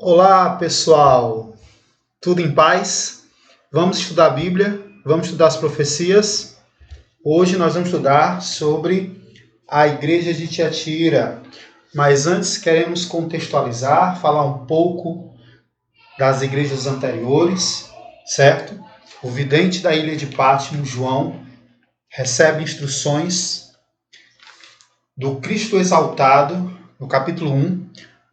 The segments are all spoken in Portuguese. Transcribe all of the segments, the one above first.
Olá, pessoal! Tudo em paz? Vamos estudar a Bíblia, vamos estudar as profecias. Hoje nós vamos estudar sobre a igreja de Tiatira. Mas antes queremos contextualizar, falar um pouco das igrejas anteriores, certo? O vidente da ilha de Patmos, João, recebe instruções do Cristo exaltado, no capítulo 1,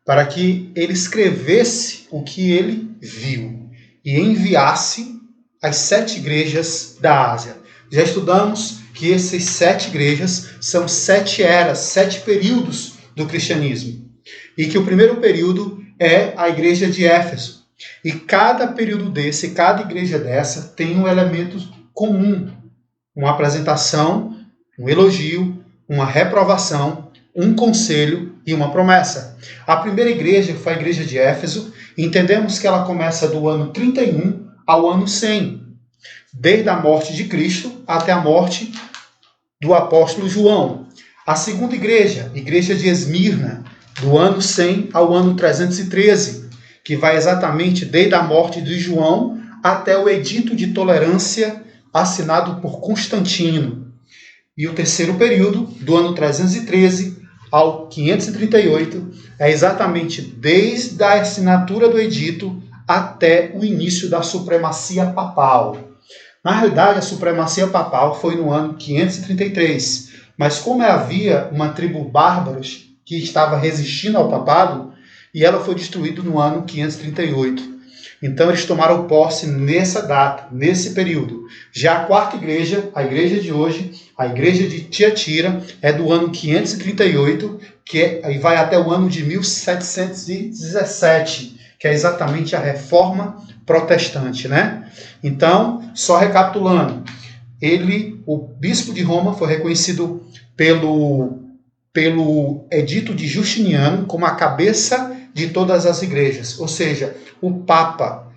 para que ele escrevesse o que ele viu e enviasse às 7 igrejas da Ásia. Já estudamos que essas 7 igrejas são 7 eras, 7 períodos do cristianismo. E que o primeiro período é a igreja de Éfeso. E cada período desse, cada igreja dessa, tem um elemento comum. Uma apresentação, um elogio, uma reprovação, um conselho e uma promessa. A primeira igreja foi a igreja de Éfeso. Entendemos que ela começa do ano 31 ao ano 100, desde a morte de Cristo até a morte do apóstolo João. A segunda igreja, igreja de Esmirna, do ano 100 ao ano 313, que vai exatamente desde a morte de João até o edito de tolerância assinado por Constantino. E o terceiro período, do ano 313 ao 538, é exatamente desde a assinatura do edito até o início da supremacia papal. Na realidade, a supremacia papal foi no ano 533, mas como havia uma tribo bárbara que estava resistindo ao papado, e ela foi destruída no ano 538. Então eles tomaram posse nessa data, nesse período. Já a quarta igreja, a igreja de hoje, a igreja de Tiatira, é do ano 538, e vai até o ano de 1717, que é exatamente a Reforma Protestante, né? Então, só recapitulando, o bispo de Roma, foi reconhecido pelo edito de Justiniano como a cabeça de todas as igrejas, ou seja, o Papa.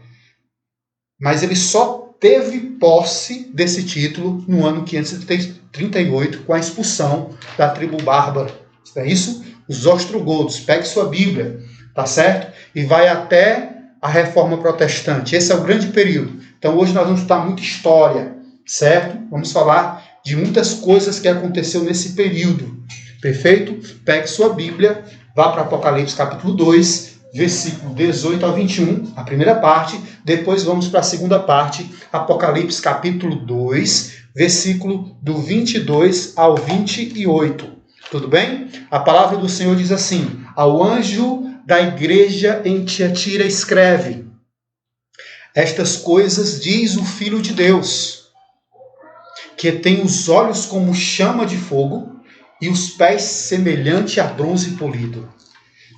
Mas ele só teve posse desse título no ano 538, com a expulsão da tribo bárbara. É isso? Os ostrogodos. Pegue sua Bíblia, tá certo? E vai até a Reforma Protestante. Esse é o grande período. Então hoje nós vamos estudar muita história, certo? Vamos falar de muitas coisas que aconteceu nesse período. Perfeito? Pegue sua Bíblia, vá para Apocalipse capítulo 2, versículo 18 ao 21, a primeira parte. Depois vamos para a segunda parte, Apocalipse capítulo 2, versículo do 22 ao 28. Tudo bem? A palavra do Senhor diz assim: ao anjo da igreja em Tiatira escreve: estas coisas diz o Filho de Deus, que tem os olhos como chama de fogo e os pés semelhante a bronze polido.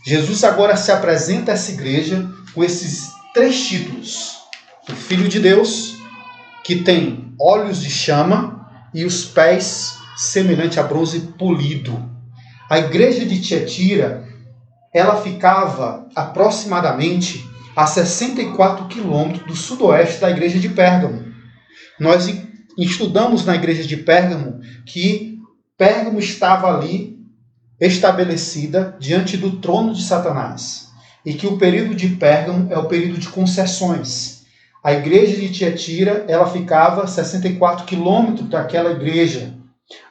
Jesus agora se apresenta a essa igreja com esses 3 títulos. O Filho de Deus, que tem olhos de chama e os pés semelhante a bronze polido. A igreja de Tiatira, ela ficava aproximadamente a 64 quilômetros do sudoeste da igreja de Pérgamo. Nós estudamos na igreja de Pérgamo que Pérgamo estava ali estabelecida diante do trono de Satanás, e que o período de Pérgamo é o período de concessões. A igreja de Tiatira, ela ficava a 64 quilômetros daquela igreja.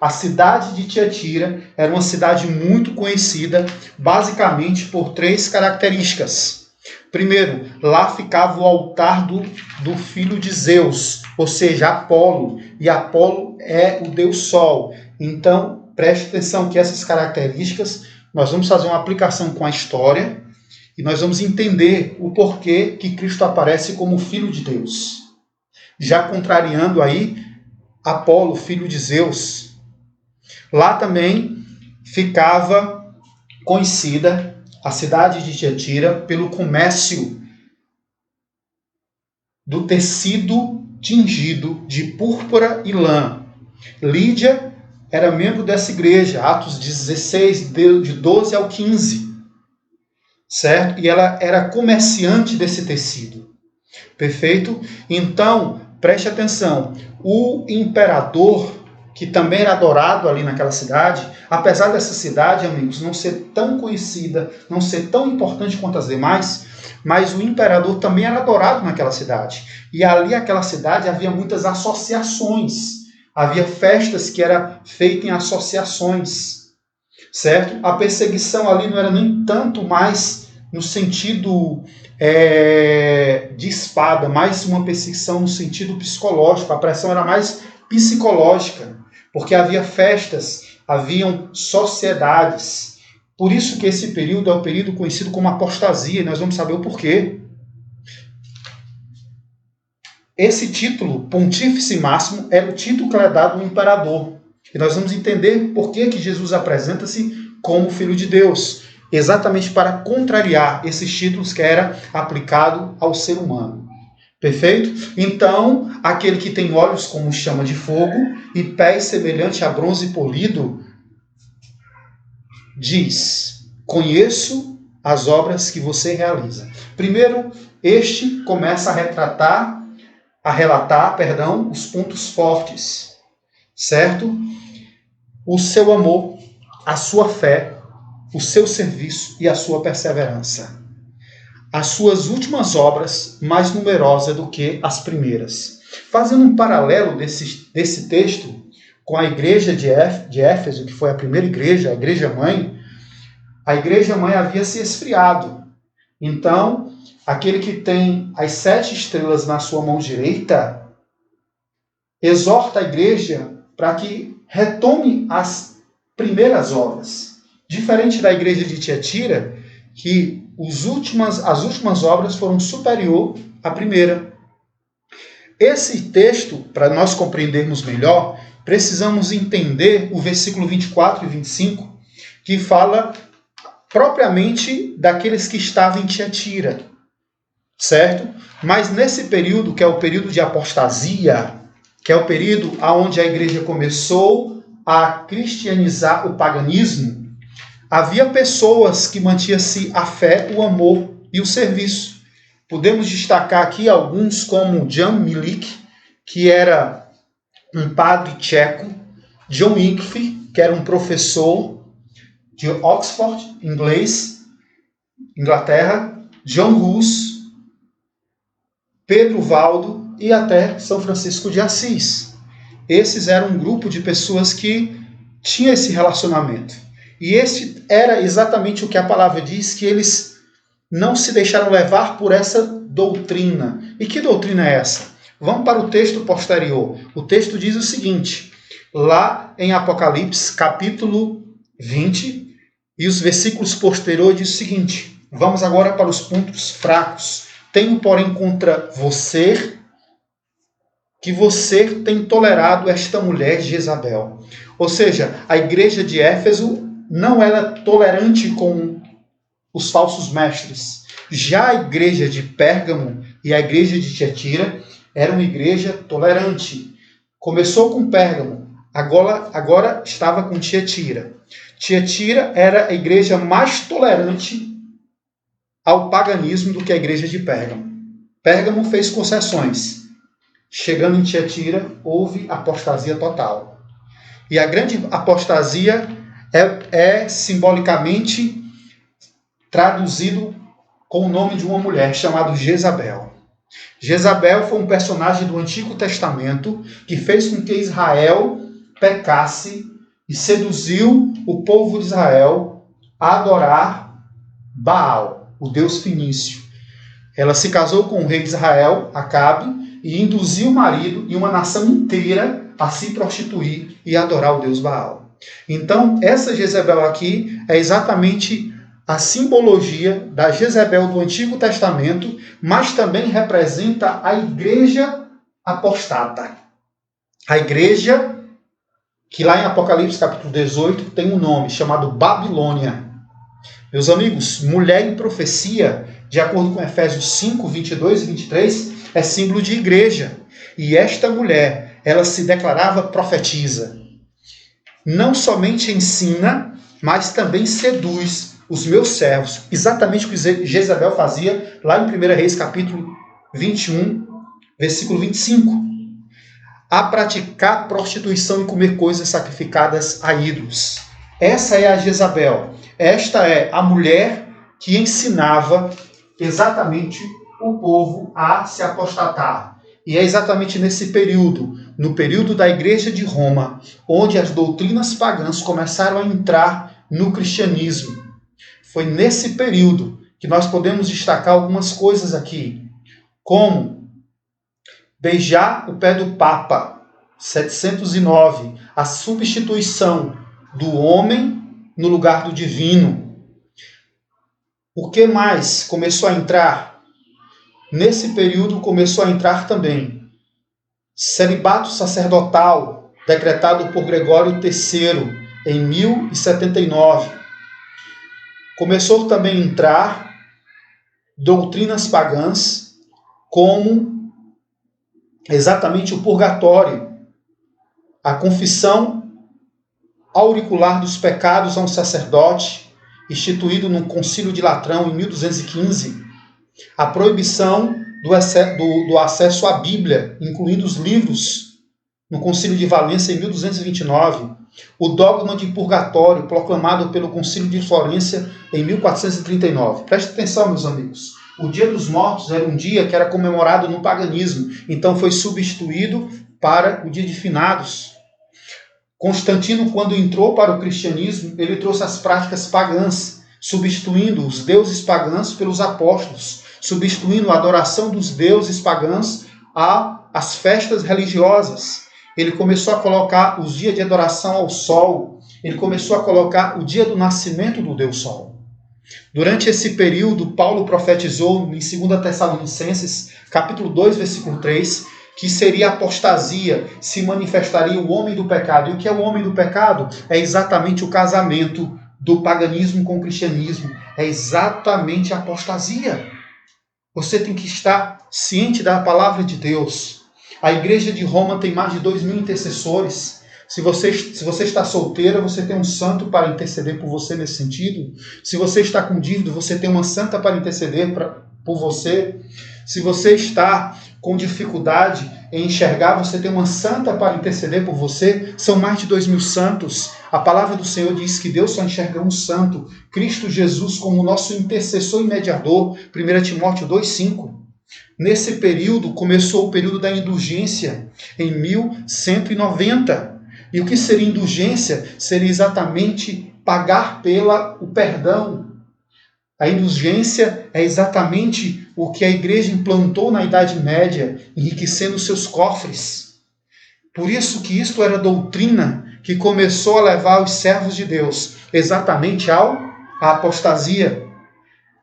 A cidade de Tiatira era uma cidade muito conhecida, basicamente por 3 características. Primeiro, lá ficava o altar do filho de Zeus, ou seja, Apolo, e Apolo é o deus Sol. Então, preste atenção que essas características, nós vamos fazer uma aplicação com a história e nós vamos entender o porquê que Cristo aparece como Filho de Deus. Já contrariando aí Apolo, filho de Zeus. Lá também ficava conhecida a cidade de Tiatira pelo comércio do tecido tingido de púrpura e lã. Lídia era membro dessa igreja, Atos 16, de 12 ao 15, certo? E ela era comerciante desse tecido. Perfeito? Então, preste atenção, o imperador que também era adorado ali naquela cidade, apesar dessa cidade, amigos, não ser tão conhecida, não ser tão importante quanto as demais, mas o imperador também era adorado naquela cidade. E ali, naquela cidade, havia muitas associações. Havia festas que eram feitas em associações, certo? A perseguição ali não era nem tanto mais no sentido de espada, mais uma perseguição no sentido psicológico. A pressão era mais psicológica, porque havia festas, haviam sociedades. Por isso que esse período é o período conhecido como apostasia, e nós vamos saber o porquê. Esse título, Pontífice Máximo, era o título que era dado ao imperador. E nós vamos entender por que Jesus apresenta-se como Filho de Deus, exatamente para contrariar esses títulos que era aplicado ao ser humano. Perfeito? Então, aquele que tem olhos como chama de fogo e pés semelhante a bronze polido, diz: conheço as obras que você realiza. Primeiro, este começa a relatar, os pontos fortes, certo? O seu amor, a sua fé, o seu serviço e a sua perseverança. As suas últimas obras mais numerosas do que as primeiras. Fazendo um paralelo desse texto com a igreja de Éfeso, que foi a primeira igreja, a igreja-mãe havia se esfriado. Então, aquele que tem as 7 estrelas na sua mão direita, exorta a igreja para que retome as primeiras obras. Diferente da igreja de Tiatira, que as últimas obras foram superior à primeira. Esse texto, para nós compreendermos melhor, precisamos entender o versículo 24 e 25, que fala propriamente daqueles que estavam em Tiatira, certo? Mas nesse período, que é o período de apostasia, que é o período onde a igreja começou a cristianizar o paganismo, havia pessoas que mantinham-se a fé, o amor e o serviço. Podemos destacar aqui alguns como Jan Milik, que era um padre tcheco, John Wycliffe, que era um professor de Oxford, Inglaterra, John Hus, Pedro Valdo e até São Francisco de Assis. Esses eram um grupo de pessoas que tinham esse relacionamento. E esse era exatamente o que a palavra diz, que eles não se deixaram levar por essa doutrina. E que doutrina é essa? Vamos para o texto posterior. O texto diz o seguinte, lá em Apocalipse, capítulo 20, e os versículos posteriores diz o seguinte, vamos agora para os pontos fracos. Tenho, porém, contra você, que você tem tolerado esta mulher Jezabel. Ou seja, a igreja de Éfeso não era tolerante com os falsos mestres. Já a igreja de Pérgamo e a igreja de Tiatira era uma igreja tolerante. Começou com Pérgamo, agora estava com Tiatira. Tiatira era a igreja mais tolerante ao paganismo do que a igreja de Pérgamo. Pérgamo fez concessões. Chegando em Tiatira, houve apostasia total. E a grande apostasia é simbolicamente traduzido com o nome de uma mulher chamada Jezabel. Jezabel foi um personagem do Antigo Testamento que fez com que Israel pecasse e seduziu o povo de Israel a adorar Baal, o deus fenício. Ela se casou com o rei de Israel, Acabe, e induziu o marido e uma nação inteira a se prostituir e adorar o deus Baal. Então, essa Jezabel aqui é exatamente a simbologia da Jezabel do Antigo Testamento, mas também representa a igreja apostata. A igreja que lá em Apocalipse capítulo 18 tem um nome chamado Babilônia. Meus amigos, mulher em profecia, de acordo com Efésios 5, 22 e 23, é símbolo de igreja. E esta mulher, ela se declarava profetisa. Não somente ensina, mas também seduz os meus servos. Exatamente o que Jezabel fazia lá em 1 Reis, capítulo 21, versículo 25. a praticar prostituição e comer coisas sacrificadas a ídolos. Essa é a Jezabel. Esta é a mulher que ensinava exatamente o povo a se apostatar. E é exatamente nesse período, no período da Igreja de Roma, onde as doutrinas pagãs começaram a entrar no cristianismo. Foi nesse período que nós podemos destacar algumas coisas aqui, como beijar o pé do Papa, 709, a substituição do homem no lugar do divino. O que mais começou a entrar? Nesse período começou a entrar também celibato sacerdotal, decretado por Gregório III em 1079. Começou também a entrar doutrinas pagãs, como exatamente o purgatório, a confissão auricular dos pecados a um sacerdote, instituído no Concílio de Latrão em 1215, a proibição do acesso à Bíblia, incluindo os livros, no Concílio de Valência em 1229, o dogma de purgatório, proclamado pelo Concílio de Florência em 1439. Preste atenção, meus amigos. O Dia dos Mortos era um dia que era comemorado no paganismo, então foi substituído para o Dia de Finados. Constantino, quando entrou para o cristianismo, ele trouxe as práticas pagãs, substituindo os deuses pagãos pelos apóstolos, substituindo a adoração dos deuses pagãos às festas religiosas. Ele começou a colocar os dias de adoração ao sol, ele começou a colocar o dia do nascimento do Deus Sol. Durante esse período, Paulo profetizou em 2 Tessalonicenses, capítulo 2, versículo 3, que seria apostasia, se manifestaria o homem do pecado. E o que é o homem do pecado? É exatamente o casamento do paganismo com o cristianismo. É exatamente a apostasia. Você tem que estar ciente da palavra de Deus. A Igreja de Roma tem mais de 2.000 intercessores. Se você está solteira, você tem um santo para interceder por você nesse sentido. Se você está com dívida, você tem uma santa para interceder por você. Se você está com dificuldade em enxergar, você tem uma santa para interceder por você. São mais de 2.000 santos. A palavra do Senhor diz que Deus só enxerga um santo, Cristo Jesus, como nosso intercessor e mediador. 1 Timóteo 2,5. Nesse período, começou o período da indulgência, em 1190. E o que seria indulgência? Seria exatamente pagar o perdão. A indulgência é exatamente o que a igreja implantou na Idade Média, enriquecendo seus cofres. Por isso que isto era doutrina que começou a levar os servos de Deus exatamente à apostasia.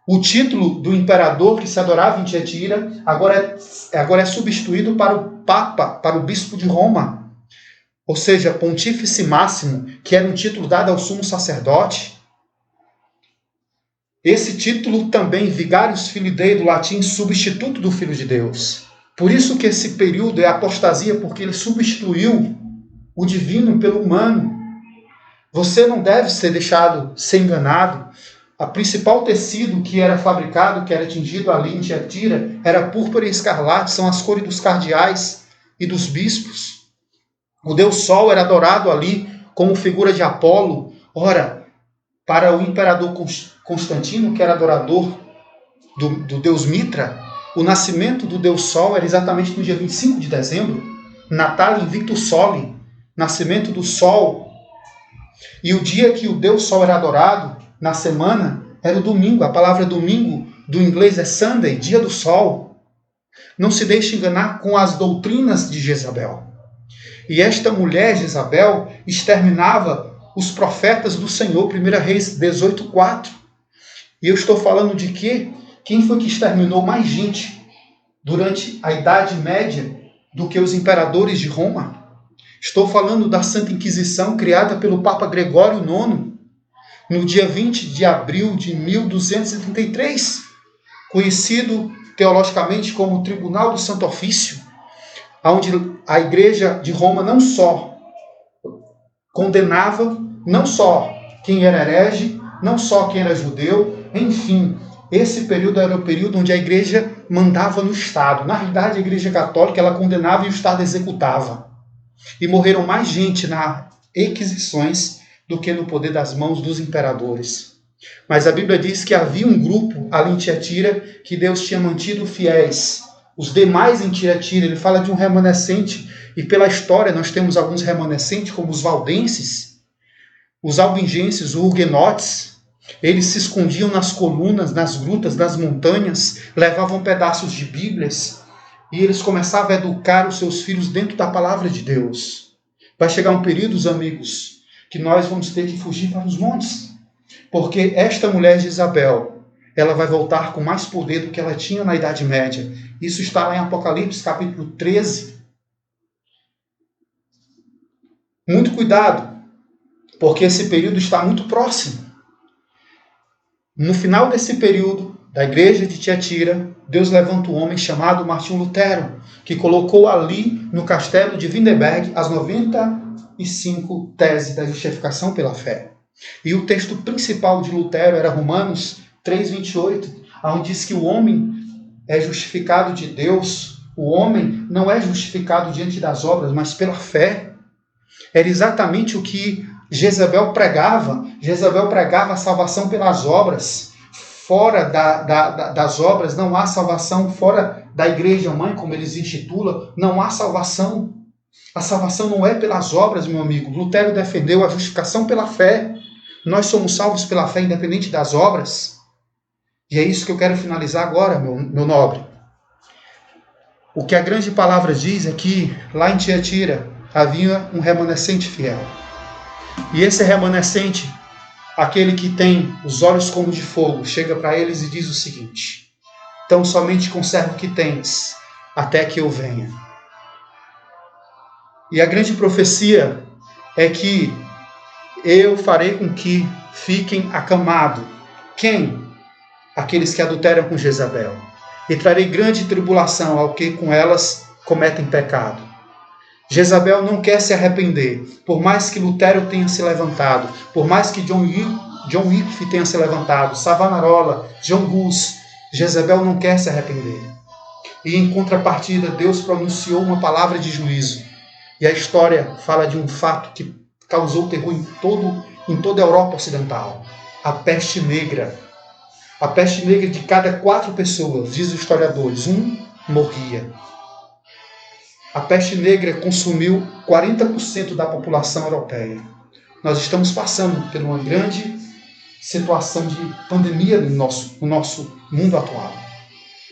O título do imperador que se adorava em Tiatira agora é substituído para o Papa, para o Bispo de Roma. Ou seja, Pontífice Máximo, que era um título dado ao sumo sacerdote. Esse título também, Vicarius Filii Dei, do latim, substituto do Filho de Deus. Por isso que esse período é apostasia, porque ele substituiu o divino pelo humano. Você não deve ser deixado ser enganado. A principal tecido que era fabricado, que era tingido ali em Tiatira, era púrpura e escarlate, são as cores dos cardeais e dos bispos. O Deus Sol era adorado ali como figura de Apolo. Ora, para o imperador Constantino, que era adorador do Deus Mitra, o nascimento do Deus Sol era exatamente no dia 25 de dezembro, Natal Invictus Soli, nascimento do Sol. E o dia que o Deus Sol era adorado, na semana, era o domingo. A palavra domingo, do inglês, é Sunday, dia do Sol. Não se deixe enganar com as doutrinas de Jezabel. E esta mulher, Jezabel, exterminava os profetas do Senhor, 1 Reis 18:4. E eu estou falando de quê? Quem foi que exterminou mais gente durante a Idade Média do que os imperadores de Roma? Estou falando da Santa Inquisição, criada pelo Papa Gregório IX, no dia 20 de abril de 1233, conhecido teologicamente como Tribunal do Santo Ofício, onde a Igreja de Roma não só condenava, não só quem era herege, não só quem era judeu, enfim, esse período era o período onde a Igreja mandava no Estado. Na realidade, a Igreja Católica ela condenava e o Estado executava. E morreram mais gente nas Inquisições do que no poder das mãos dos imperadores. Mas a Bíblia diz que havia um grupo ali em Tiatira que Deus tinha mantido fiéis. Os demais em Tiatira, ele fala de um remanescente, e pela história nós temos alguns remanescentes, como os valdenses, os albingenses, os huguenotes. Eles se escondiam nas colunas, nas grutas, nas montanhas, levavam pedaços de Bíblias, e eles começavam a educar os seus filhos dentro da palavra de Deus. Vai chegar um período, amigos, que nós vamos ter que fugir para os montes. Porque esta mulher de Isabel, ela vai voltar com mais poder do que ela tinha na Idade Média. Isso está lá em Apocalipse, capítulo 13. Muito cuidado, porque esse período está muito próximo. No final desse período, da igreja de Tiatira, Deus levanta um homem chamado Martinho Lutero, que colocou ali no castelo de Wittenberg as 95 teses da justificação pela fé. E o texto principal de Lutero era Romanos 3,28, onde diz que o homem é justificado de Deus, o homem não é justificado diante das obras, mas pela fé. Era exatamente o que Jezabel pregava. Jezabel pregava a salvação pelas obras. Fora das obras não há salvação, fora da igreja mãe, como eles institulam, não há salvação. A salvação não é pelas obras, meu amigo. Lutero defendeu a justificação pela fé. Nós somos salvos pela fé, independente das obras. E é isso que eu quero finalizar agora, meu nobre. O que a grande palavra diz é que, lá em Tiatira, havia um remanescente fiel. E esse remanescente, aquele que tem os olhos como de fogo, chega para eles e diz o seguinte: então somente conserva o que tens, até que eu venha. E a grande profecia é que eu farei com que fiquem acamados. Quem? Aqueles que adulteram com Jezabel. E trarei grande tribulação ao que com elas cometem pecado. Jezabel não quer se arrepender. Por mais que Lutero tenha se levantado, por mais que John Wycliffe tenha se levantado, Savonarola, John Hus, Jezabel não quer se arrepender. E em contrapartida, Deus pronunciou uma palavra de juízo. E a história fala de um fato que causou terror em toda a Europa Ocidental. A peste negra. A peste negra, de cada 4 pessoas, diz os historiadores, 1 morria. A peste negra consumiu 40% da população europeia. Nós estamos passando por uma grande situação de pandemia no nosso mundo atual.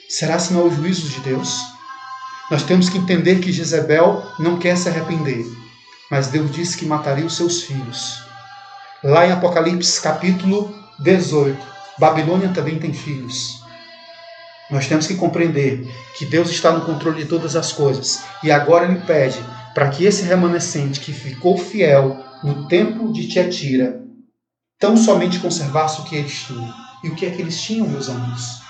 Será se não é o juízo de Deus? Nós temos que entender que Jezabel não quer se arrepender, mas Deus disse que mataria os seus filhos. Lá em Apocalipse, capítulo 18, Babilônia também tem filhos. Nós temos que compreender que Deus está no controle de todas as coisas. E agora Ele pede para que esse remanescente que ficou fiel no tempo de Tiatira, tão somente conservasse o que eles tinham. E o que é que eles tinham, meus amigos?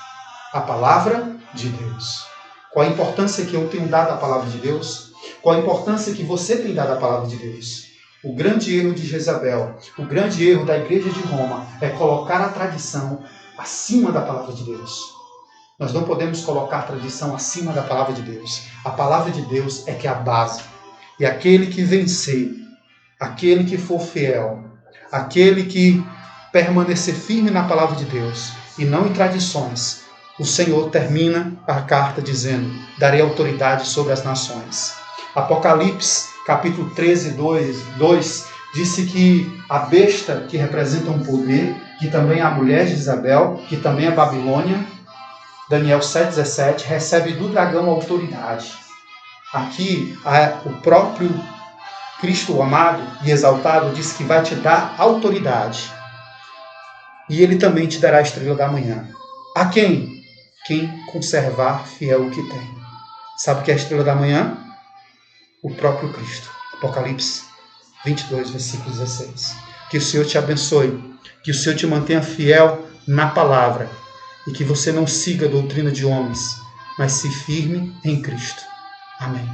A palavra de Deus. Qual a importância que eu tenho dado à palavra de Deus? Qual a importância que você tem dado à palavra de Deus? O grande erro de Jezabel, o grande erro da igreja de Roma é colocar a tradição acima da palavra de Deus. Nós não podemos colocar a tradição acima da palavra de Deus. A palavra de Deus é que é a base. E aquele que vencer, aquele que for fiel, aquele que permanecer firme na palavra de Deus e não em tradições, o Senhor termina a carta dizendo: darei autoridade sobre as nações. Apocalipse, capítulo 13, 2, disse que a besta que representa um poder, que também é a mulher de Isabel, que também é Babilônia, Daniel 7,17, recebe do dragão autoridade. Aqui, o próprio Cristo amado e exaltado disse que vai te dar autoridade. E ele também te dará a estrela da manhã. A quem? Quem conservar fiel o que tem. Sabe o que é a estrela da manhã? O próprio Cristo. Apocalipse 22, versículo 16. Que o Senhor te abençoe. Que o Senhor te mantenha fiel na palavra. E que você não siga a doutrina de homens, mas se firme em Cristo. Amém.